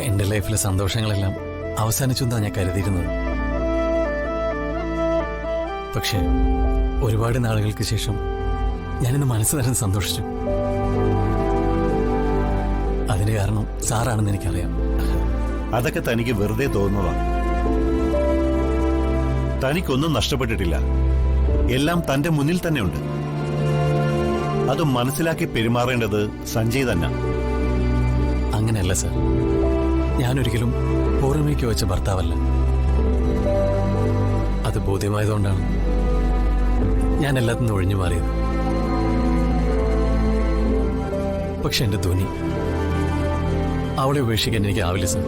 എന്റെ ലൈഫിലെ സന്തോഷങ്ങളെല്ലാം അവസാനിച്ചു എന്നാണ് ഞാൻ കരുതിയിരുന്നത്. പക്ഷേ ഒരുപാട് നാളുകൾക്ക് ശേഷം ഞാനിന്ന് മനസ്സ് നിറഞ്ഞ് സന്തോഷിച്ചു. അതിന് കാരണം സാറാണെന്ന് എനിക്കറിയാം. അതൊക്കെ തനിക്ക് വെറുതെ തോന്നുന്നതാണ്. തനിക്കൊന്നും നഷ്ടപ്പെട്ടിട്ടില്ല. എല്ലാം തന്റെ മുന്നിൽ തന്നെ ഉണ്ട്. അത് മനസ്സിലാക്കി പെരുമാറേണ്ടത് സഞ്ജയ് തന്നെ. അങ്ങനെയല്ല സാർ, ഞാനൊരിക്കലും ഓർമ്മയ്ക്ക് വെച്ച ഭർത്താവല്ല. അത് ബോധ്യമായതുകൊണ്ടാണ് ഞാൻ എല്ലാത്തിനും ഒഴിഞ്ഞു മാറിയത്. പക്ഷെ എന്റെ ധ്വനി, അവളെ ഉപേക്ഷിക്കാൻ എനിക്കാവില്ല സാർ.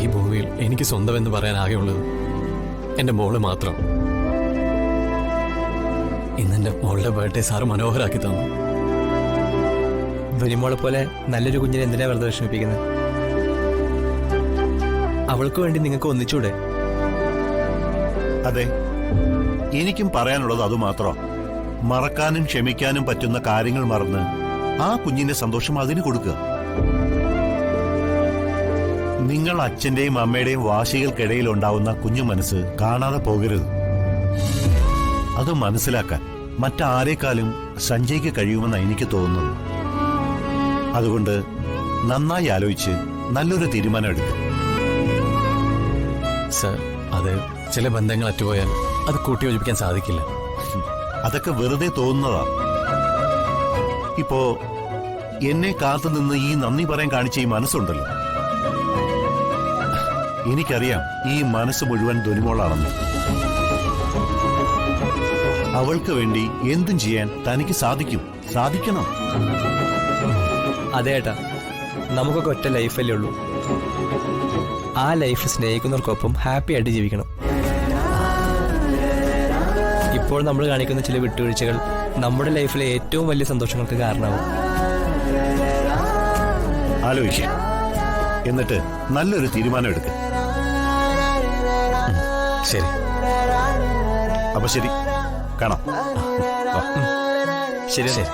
ഈ ഭൂമിയിൽ എനിക്ക് സ്വന്തമെന്ന് പറയാൻ ആകെയുള്ളത് എന്റെ മോള് മാത്രം. ഇന്നെന്റെ മോളുടെ ബർത്ത്ഡേ സാറ് മനോഹരാക്കി തന്നു. ധ്വനിമോളെ പോലെ നല്ലൊരു കുഞ്ഞിനെ എന്തിനാ വെറുതെ വിഷമിപ്പിക്കുന്നത്? അവൾക്ക് വേണ്ടി നിങ്ങൾക്ക് ഒന്നിച്ചൂടെ? അതെ, എനിക്കും പറയാനുള്ളത് അതുമാത്രം. മറക്കാനും ക്ഷമിക്കാനും പറ്റുന്ന കാര്യങ്ങൾ മറന്ന് ആ കുഞ്ഞിന്റെ സന്തോഷം അതിന് കൊടുക്കുക. നിങ്ങൾ അച്ഛന്റെയും അമ്മയുടെയും വാശികൾക്കിടയിൽ ഉണ്ടാവുന്ന കുഞ്ഞു മനസ്സ് കാണാതെ പോകരുത്. അത് മനസ്സിലാക്കാൻ മറ്റാരേക്കാളും സഞ്ജയ്ക്ക് കഴിയുമെന്ന് എനിക്ക് തോന്നുന്നു. അതുകൊണ്ട് നന്നായി ആലോചിച്ച് നല്ലൊരു തീരുമാനം എടുക്കുക. സാർ, അത് ചില ബന്ധങ്ങൾ അറ്റുപോയാൽ അത് കൂട്ടിയോജിപ്പിക്കാൻ സാധിക്കില്ല. അതൊക്കെ വെറുതെ തോന്നുന്നതാ. ഇപ്പോ എന്നെ കാത്തുനിന്ന് ഈ നന്ദി പറയാൻ കാണിച്ച ഈ മനസ്സുണ്ടല്ലോ, എനിക്കറിയാം ഈ മനസ്സ് മുഴുവൻ ധ്വനിമോളാണെന്ന്. അവൾക്ക് വേണ്ടി എന്തും ചെയ്യാൻ തനിക്ക് സാധിക്കണം. അതെ ഏട്ടാ, നമുക്കൊക്കെ ഒറ്റ ലൈഫല്ലേ ഉള്ളൂ. ആ ലൈഫ് സ്നേഹിക്കുന്നവർക്കൊപ്പം ഹാപ്പി ആയിട്ട് ജീവിക്കണം. ഇപ്പോൾ നമ്മൾ കാണിക്കുന്ന ചില വിട്ടുവീഴ്ചകൾ നമ്മുടെ ലൈഫിലെ ഏറ്റവും വലിയ സന്തോഷങ്ങൾക്ക് കാരണമാവും. ആലോചിക്കുക, എന്നിട്ട് നല്ലൊരു തീരുമാനം എടുക്കുക. ശരി. അപ്പൊ ശരി, കാണാം. ശരി ശരി.